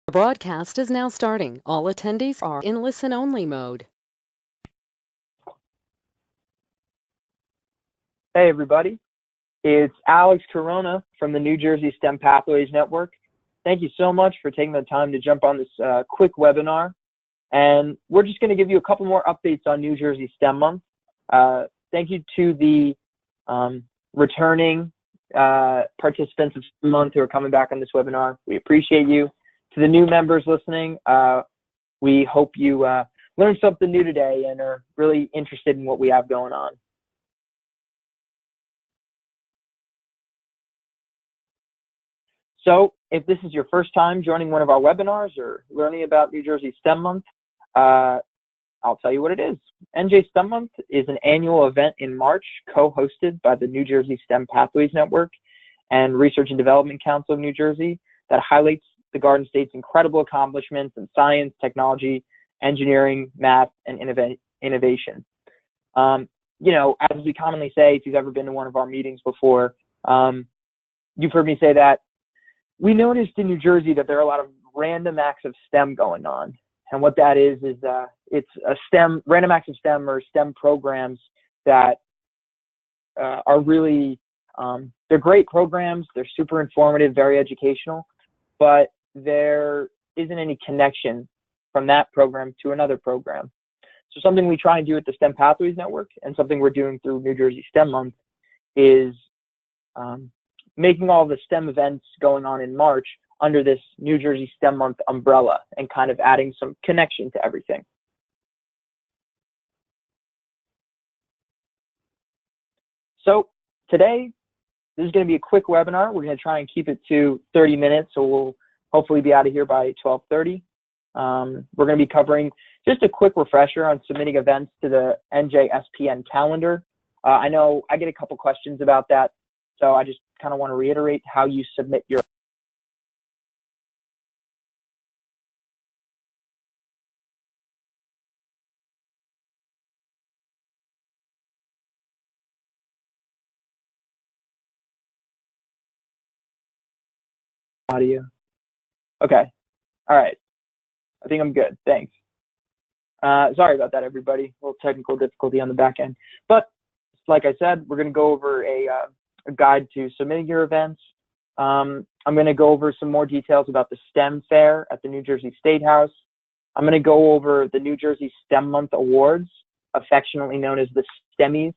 The broadcast is now starting. All attendees are in listen-only mode. Hey everybody, it's Alex Corona from the New Jersey STEM Pathways Network. Thank you so much for taking the time to jump on this quick webinar. And we're just going to give you a couple more updates on New Jersey STEM Month. Thank you to the returning participants of STEM Month who are coming back on this webinar. We appreciate you. To the new members listening, we hope you learned something new today and are really interested in what we have going on. So if this is your first time joining one of our webinars or learning about New Jersey STEM Month, I'll tell you what it is. NJ STEM Month is an annual event in March co-hosted by the New Jersey STEM Pathways Network and Research and Development Council of New Jersey that highlights the Garden State's incredible accomplishments in science, technology, engineering, math, and innovation. You know, as we commonly say, if you've ever been to one of our meetings before, you've heard me say that we noticed in New Jersey that there are a lot of random acts of STEM going on. And what that is it's a random acts of STEM or STEM programs that are really, they're great programs. They're super informative, very educational, but there isn't any connection from that program to another program. So something we try and do at the STEM Pathways Network and something we're doing through New Jersey STEM Month is making all the STEM events going on in March under this New Jersey STEM Month umbrella and kind of adding some connection to everything. So today, this is going to be a quick webinar. We're going to try and keep it to 30 minutes, so we'll hopefully be out of here by 12:30. We're going to be covering just a quick refresher on submitting events to the NJSPN calendar. I know I get a couple questions about that, so I just kind of want to reiterate how you submit your audio. Okay. All right. I think I'm good. Thanks. Sorry about that, everybody. A little technical difficulty on the back end. But like I said, we're going to go over a guide to submitting your events. I'm going to go over some more details about the STEM Fair at the New Jersey State House. I'm going to go over the New Jersey STEM Month Awards, affectionately known as the STEMMys,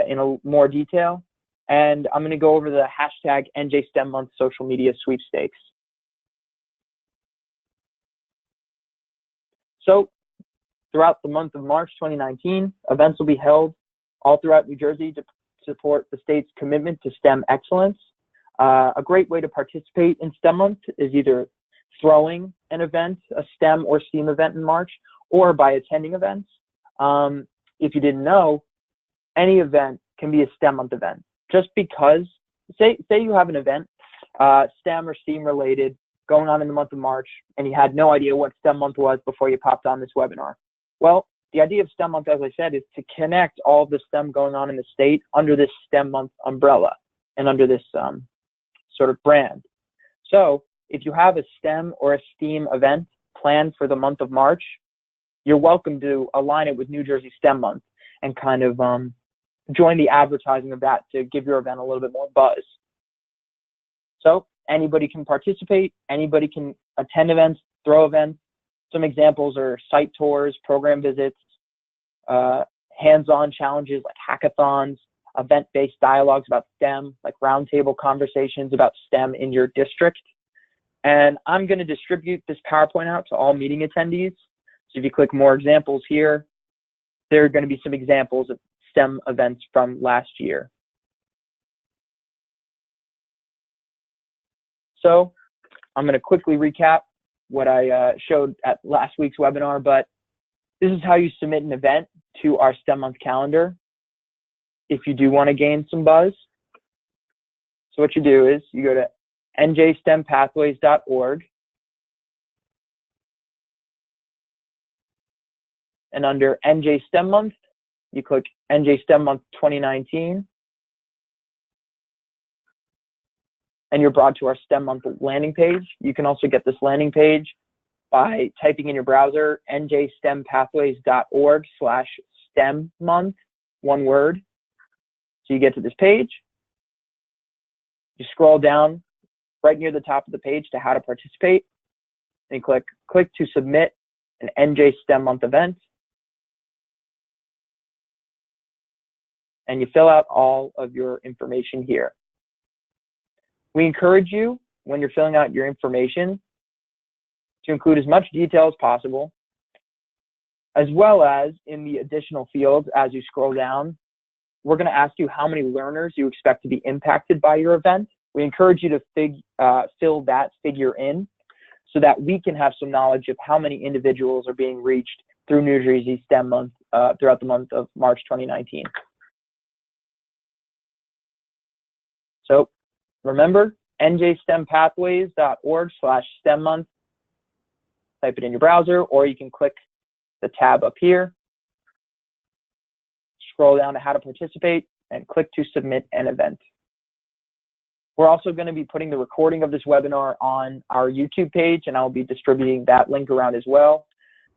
in more detail. And I'm going to go over the hashtag NJ STEM Month social media sweepstakes. So throughout the month of March 2019, events will be held all throughout New Jersey to support the state's commitment to STEM excellence. A great way to participate in STEM Month is either throwing an event, a STEM or STEAM event in March, or by attending events. If you didn't know, any event can be a STEM Month event. Just because, say you have an event, STEM or STEAM related, going on in the month of March, and you had no idea what STEM Month was before you popped on this webinar. Well, the idea of STEM Month, as I said, is to connect all of the STEM going on in the state under this STEM Month umbrella and under this sort of brand. So if you have a STEM or a STEAM event planned for the month of March, you're welcome to align it with New Jersey STEM Month and kind of join the advertising of that to give your event a little bit more buzz. So anybody can participate, anybody can attend events, throw events. Some examples are site tours, program visits, hands-on challenges like hackathons, event-based dialogues about STEM, like roundtable conversations about STEM in your district. And I'm going to distribute this PowerPoint out to all meeting attendees. So if you click more examples here, there are going to be some examples of STEM events from last year. So I'm going to quickly recap what I showed at last week's webinar, but this is how you submit an event to our STEM Month calendar if you do want to gain some buzz. So what you do is you go to njstempathways.org, and under NJ STEM Month, you click NJ STEM Month 2019, and you're brought to our STEM Month landing page. You can also get this landing page by typing in your browser njstempathways.org/STEM-month, one word. So you get to this page. You scroll down right near the top of the page to how to participate, and click to submit an NJ STEM Month event. And you fill out all of your information here. We encourage you, when you're filling out your information, to include as much detail as possible, as well as in the additional fields as you scroll down. We're going to ask you how many learners you expect to be impacted by your event. We encourage you to fill that figure in so that we can have some knowledge of how many individuals are being reached through New Jersey STEM Month throughout the month of March 2019. So remember, njstempathways.org/STEM-month. Type it in your browser, or you can click the tab up here, scroll down to how to participate, and click to submit an event. We're also going to be putting the recording of this webinar on our YouTube page, and I'll be distributing that link around as well.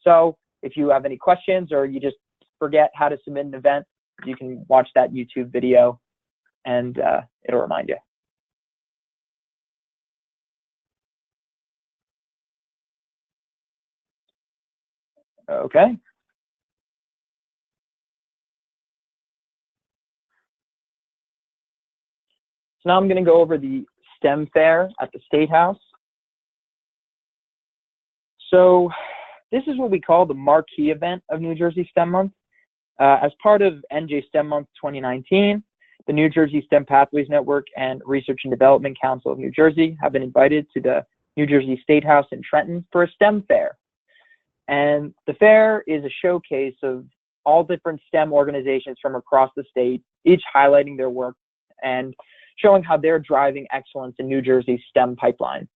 So if you have any questions or you just forget how to submit an event, you can watch that YouTube video and it'll remind you. Okay. So now I'm going to go over the STEM fair at the State House. So this is what we call the marquee event of New Jersey STEM Month. As part of NJ STEM Month 2019, the New Jersey STEM Pathways Network and Research and Development Council of New Jersey have been invited to the New Jersey State House in Trenton for a STEM fair. And the fair is a showcase of all different STEM organizations from across the state, each highlighting their work and showing how they're driving excellence in New Jersey's STEM pipeline.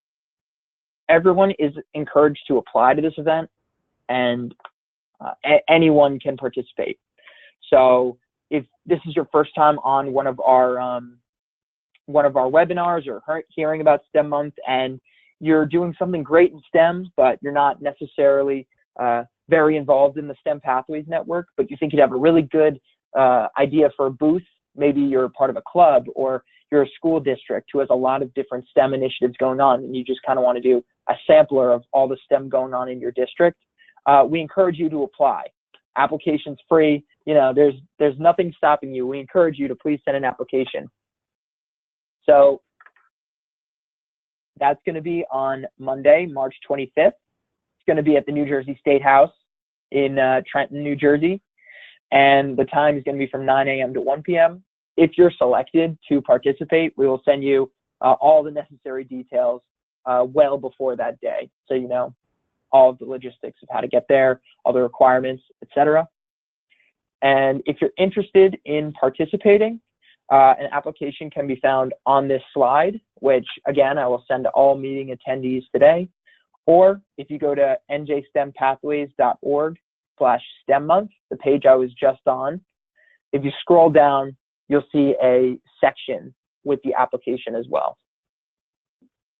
Everyone is encouraged to apply to this event, and anyone can participate. So if this is your first time on one of our webinars or hearing about STEM Month, and you're doing something great in STEM, but you're not necessarily very involved in the STEM Pathways Network, but you think you'd have a really good idea for a booth, maybe you're part of a club or you're a school district who has a lot of different STEM initiatives going on, and you just kind of want to do a sampler of all the STEM going on in your district, we encourage you to apply. Application's free. You know, there's nothing stopping you. We encourage you to please send an application. So that's going to be on Monday, March 25th. It's going to be at the New Jersey State House in Trenton, New Jersey. And the time is going to be from 9 a.m. to 1 p.m. If you're selected to participate, we will send you all the necessary details well before that day. So you know all of the logistics of how to get there, all the requirements, etc. And if you're interested in participating, an application can be found on this slide, which again, I will send to all meeting attendees today. Or if you go to njstempathways.org/STEM-month, the page I was just on, if you scroll down, you'll see a section with the application as well.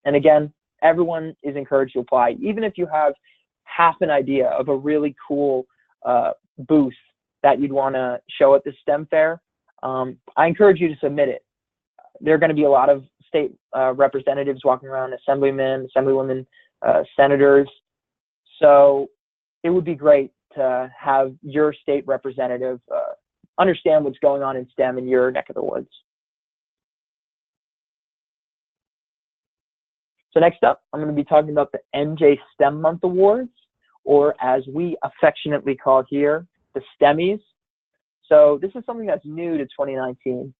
And again, everyone is encouraged to apply, even if you have half an idea of a really cool booth that you'd want to show at the STEM fair. I encourage you to submit it. There are going to be a lot of state representatives walking around, assemblymen, assemblywomen, senators. So it would be great to have your state representative understand what's going on in STEM in your neck of the woods. So next up, I'm going to be talking about the NJ STEM Month Awards, or as we affectionately call here, the STEMMYs. So this is something that's new to 2019.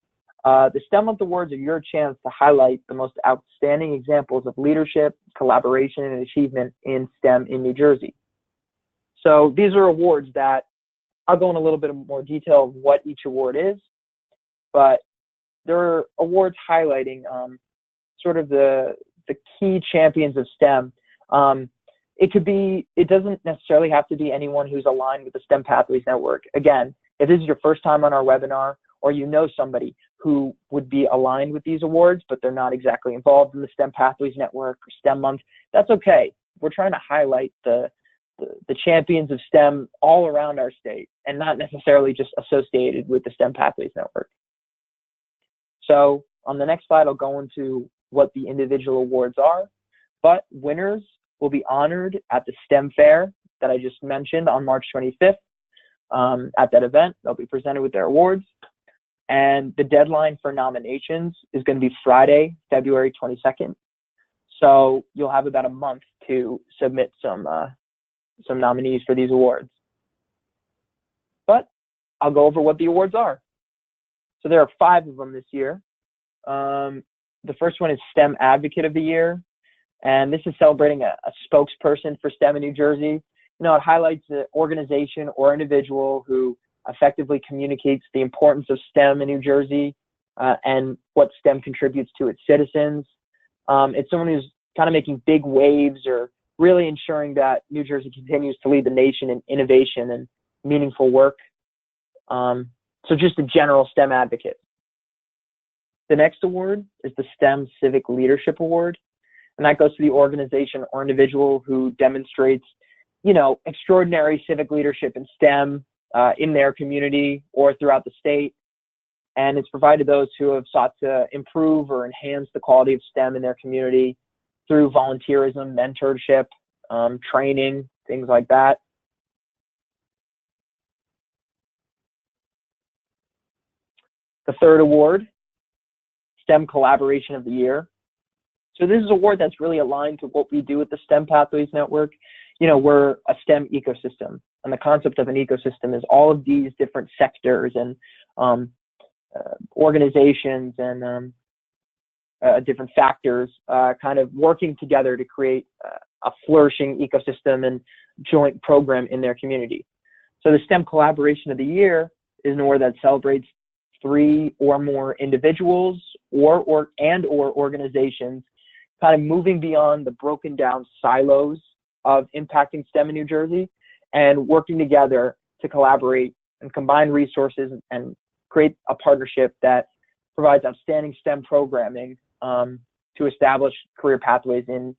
The STEM Month Awards are your chance to highlight the most outstanding examples of leadership, collaboration, and achievement in STEM in New Jersey. So these are awards that I'll go in a little bit more detail of what each award is, but there are awards highlighting sort of the key champions of STEM. It doesn't necessarily have to be anyone who's aligned with the STEM Pathways Network. Again, if this is your first time on our webinar, or you know somebody who would be aligned with these awards, but they're not exactly involved in the STEM Pathways Network or STEM Month. That's okay. We're trying to highlight the champions of STEM all around our state and not necessarily just associated with the STEM Pathways Network. So on the next slide, I'll go into what the individual awards are, but winners will be honored at the STEM Fair that I just mentioned on March 25th. At that event, they'll be presented with their awards, and the deadline for nominations is going to be Friday, February 22nd. So you'll have about a month to submit some nominees for these awards. But I'll go over what the awards are. So there are 5 of them this year. The first one is STEM Advocate of the Year, and this is celebrating a spokesperson for STEM in New Jersey. You know, it highlights an organization or individual who effectively communicates the importance of STEM in New Jersey and what STEM contributes to its citizens. It's someone who's kind of making big waves or really ensuring that New Jersey continues to lead the nation in innovation and meaningful work. So just a general STEM advocate. The next award is the STEM Civic Leadership Award, and that goes to the organization or individual who demonstrates, you know, extraordinary civic leadership in STEM in their community or throughout the state. And it's provided those who have sought to improve or enhance the quality of STEM in their community through volunteerism, mentorship, training, things like that. The third award, STEM Collaboration of the Year. So this is an award that's really aligned to what we do with the STEM Pathways Network. You know, we're a STEM ecosystem, and the concept of an ecosystem is all of these different sectors and organizations and different factors kind of working together to create a flourishing ecosystem and joint program in their community. So the STEM Collaboration of the Year is an award that celebrates 3 or more individuals or organizations kind of moving beyond the broken down silos of impacting STEM in New Jersey and working together to collaborate and combine resources and create a partnership that provides outstanding STEM programming to establish career pathways in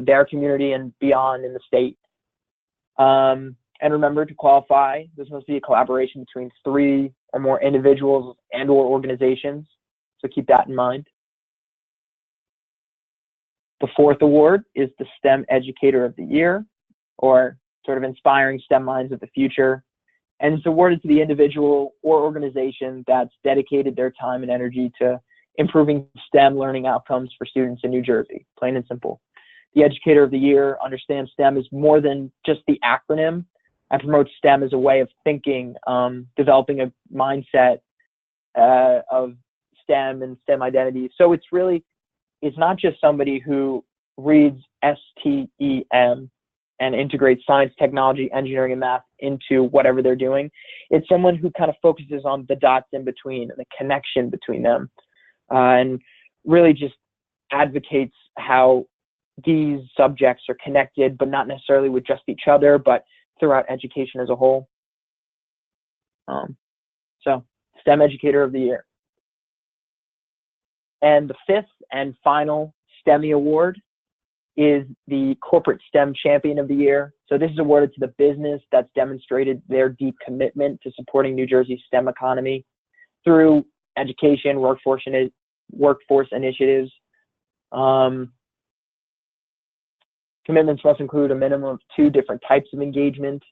their community and beyond in the state. And remember, to qualify, this must be a collaboration between 3 or more individuals and or organizations. So keep that in mind. The fourth award is the STEM Educator of the Year, or sort of inspiring STEM minds of the future. And it's awarded to the individual or organization that's dedicated their time and energy to improving STEM learning outcomes for students in New Jersey, plain and simple. The Educator of the Year understands STEM is more than just the acronym and promotes STEM as a way of thinking, developing a mindset of STEM and STEM identity. So it's not just somebody who reads STEM and integrates science, technology, engineering, and math into whatever they're doing. It's someone who kind of focuses on the dots in between and the connection between them, and really just advocates how these subjects are connected, but not necessarily with just each other, but throughout education as a whole. So STEM Educator of the Year. And the fifth and final STEMMY award is the Corporate STEM Champion of the Year. So this is awarded to the business that's demonstrated their deep commitment to supporting New Jersey's STEM economy through education, workforce initiatives. Commitments must include a minimum of 2 different types of engagement: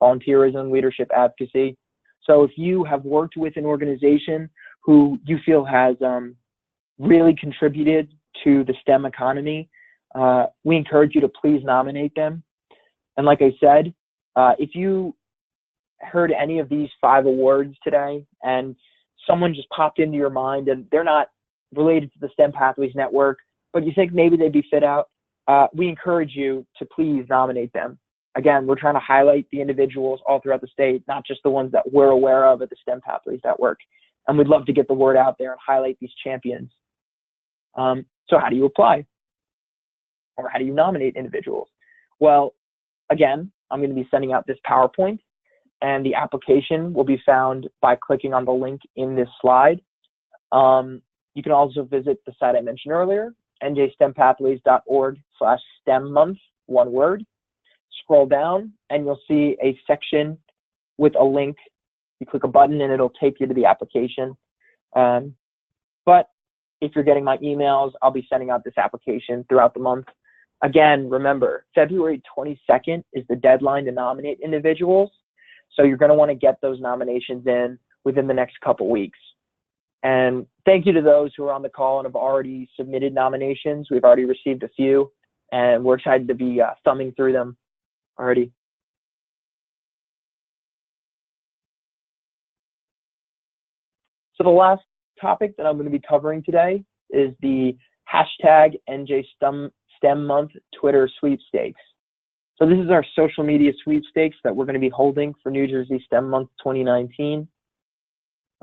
volunteerism, leadership, advocacy. So if you have worked with an organization who you feel has really contributed to the STEM economy, we encourage you to please nominate them. And like I said, if you heard any of these 5 awards today and someone just popped into your mind and they're not related to the STEM Pathways Network, but you think maybe they'd be fit out, we encourage you to please nominate them. Again, we're trying to highlight the individuals all throughout the state, not just the ones that we're aware of at the STEM Pathways Network. And we'd love to get the word out there and highlight these champions. So how do you apply? Or how do you nominate individuals? Well, again, I'm going to be sending out this PowerPoint, and the application will be found by clicking on the link in this slide. You can also visit the site I mentioned earlier, njstempathways.org/STEM-month, one word. Scroll down and you'll see a section with a link. You click a button and it'll take you to the application. But if you're getting my emails, I'll be sending out this application throughout the month. Again, remember, February 22nd is the deadline to nominate individuals. So you're going to want to get those nominations in within the next couple weeks. And thank you to those who are on the call and have already submitted nominations. We've already received a few, and we're excited to be thumbing through them already. So the last topic that I'm going to be covering today is the hashtag NJSTEM Twitter sweepstakes. So this is our social media sweepstakes that we're going to be holding for New Jersey STEM Month 2019.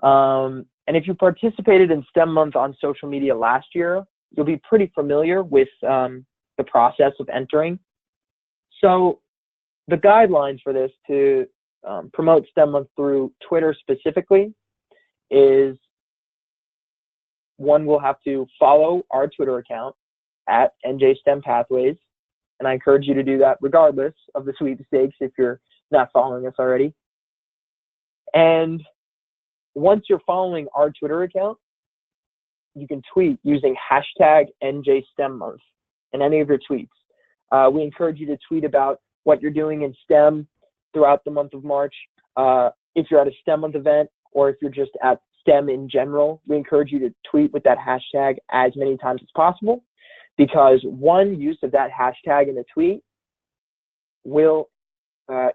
And if you participated in STEM Month on social media last year, you'll be pretty familiar with the process of entering. So the guidelines for this to promote STEM Month through Twitter specifically is one will have to follow our Twitter account at NJSTEMPathways, and I encourage you to do that regardless of the sweepstakes if you're not following us already. And once you're following our Twitter account, you can tweet using hashtag NJSTEMmonth in any of your tweets. We encourage you to tweet about what you're doing in STEM throughout the month of March. If you're at a STEM Month event or if you're just at STEM in general, we encourage you to tweet with that hashtag as many times as possible, because one use of that hashtag in a tweet will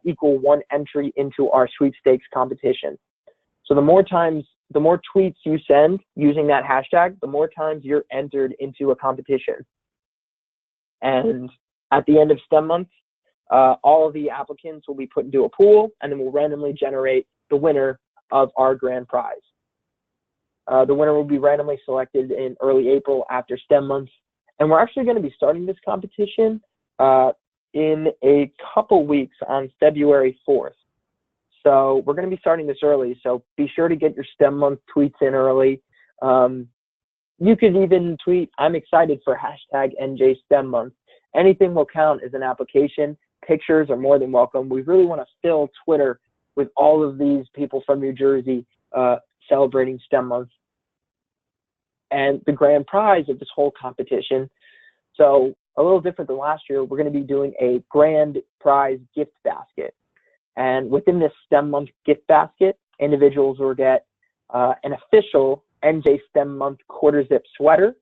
equal one entry into our sweepstakes competition. So the more tweets you send using that hashtag, the more times you're entered into a competition. And at the end of STEM Month, all of the applicants will be put into a pool, and then we'll randomly generate the winner of our grand prize. The winner will be randomly selected in early April after STEM Month. And we're actually going to be starting this competition in a couple weeks on February 4th. So we're going to be starting this early. So be sure to get your STEM Month tweets in early. You could even tweet, "I'm excited for hashtag NJSTEMmonth." Anything will count as an application. Pictures are more than welcome. We really want to fill Twitter with all of these people from New Jersey celebrating STEM Month. And the grand prize of this whole competition, so a little different than last year, we're going to be doing a grand prize gift basket. And within this STEM Month gift basket, individuals will get an official NJ STEM Month quarter zip sweater,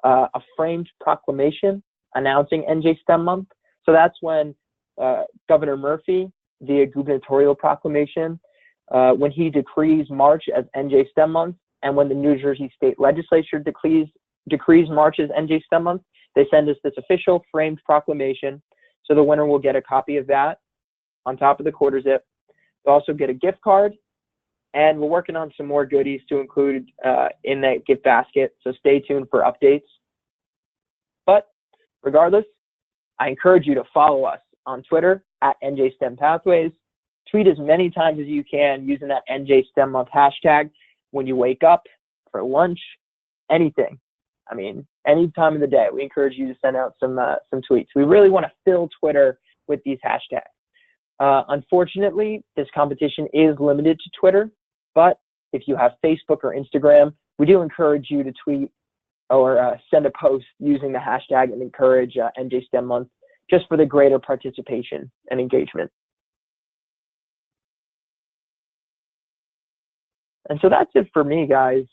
a framed proclamation announcing NJ STEM Month. So that's when Governor Murphy, via gubernatorial proclamation, when he decrees March as NJ STEM Month, and when the New Jersey State Legislature decrees March as NJ STEM Month, they send us this official framed proclamation. So the winner will get a copy of that on top of the quarter zip. They'll also get a gift card, and we're working on some more goodies to include in that gift basket, so stay tuned for updates. But regardless, I encourage you to follow us on Twitter at NJSTEMPathways. Tweet as many times as you can using that NJ STEM Month hashtag when you wake up, for lunch, anything. I mean, any time of the day, we encourage you to send out some tweets. We really want to fill Twitter with these hashtags. Unfortunately, this competition is limited to Twitter, but if you have Facebook or Instagram, we do encourage you to tweet or send a post using the hashtag and encourage NJ STEM Month just for the greater participation and engagement. And so that's it for me, guys.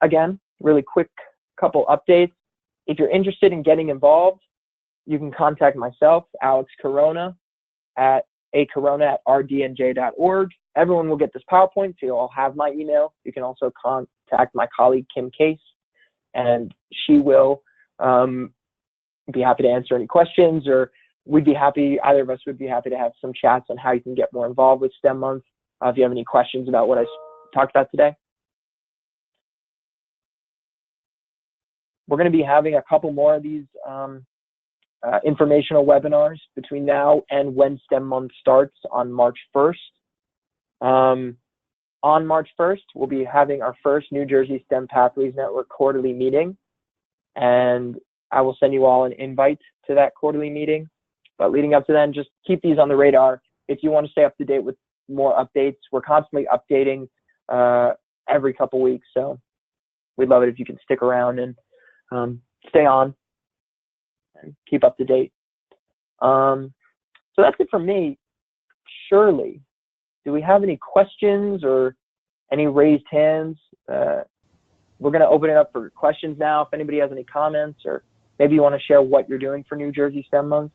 Again, really quick couple updates. If you're interested in getting involved, you can contact myself, Alex Corona, at acorona@rdnj.org. Everyone will get this PowerPoint, so you'll all have my email. You can also contact my colleague, Kim Case, and she will be happy to answer any questions, or either of us would be happy to have some chats on how you can get more involved with STEM Month if you have any questions about what I talked about today. We're going to be having a couple more of these informational webinars between now and when STEM Month starts on March 1st. On March 1st, we'll be having our first New Jersey STEM Pathways Network quarterly meeting, and I will send you all an invite to that quarterly meeting. But leading up to then, just keep these on the radar. If you want to stay up to date with more updates, we're constantly updating every couple weeks, so we'd love it if you can stick around and stay on and keep up to date. So that's it from me. Shirley, do we have any questions or any raised hands? We're going to open it up for questions now. If anybody has any comments, or maybe you want to share what you're doing for New Jersey STEM Month,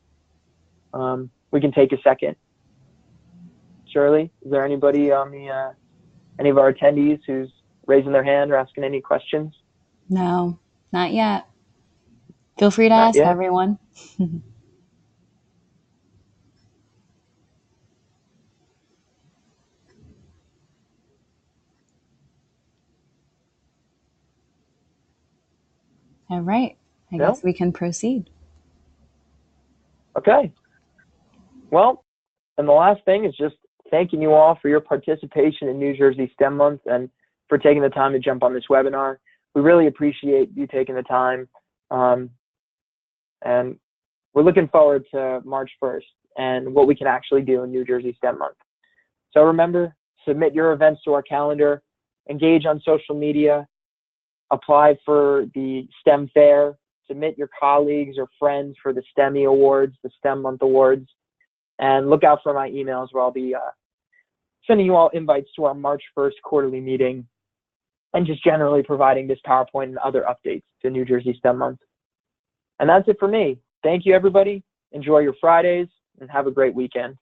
we can take a second. Shirley, is there anybody on the any of our attendees who's raising their hand or asking any questions? No, not yet. Feel free to Not ask, yet. everyone. All right. I guess we can proceed. Okay. Well, and the last thing is just thanking you all for your participation in New Jersey STEM Month and for taking the time to jump on this webinar. We really appreciate you taking the time. And we're looking forward to March 1st and what we can actually do in New Jersey STEM Month. So remember, submit your events to our calendar, engage on social media, apply for the STEM Fair, submit your colleagues or friends for the STEMMY Awards, the STEM Month Awards, and look out for my emails where I'll be sending you all invites to our March 1st quarterly meeting and just generally providing this PowerPoint and other updates to New Jersey STEM Month. And that's it for me. Thank you, everybody. Enjoy your Fridays and have a great weekend.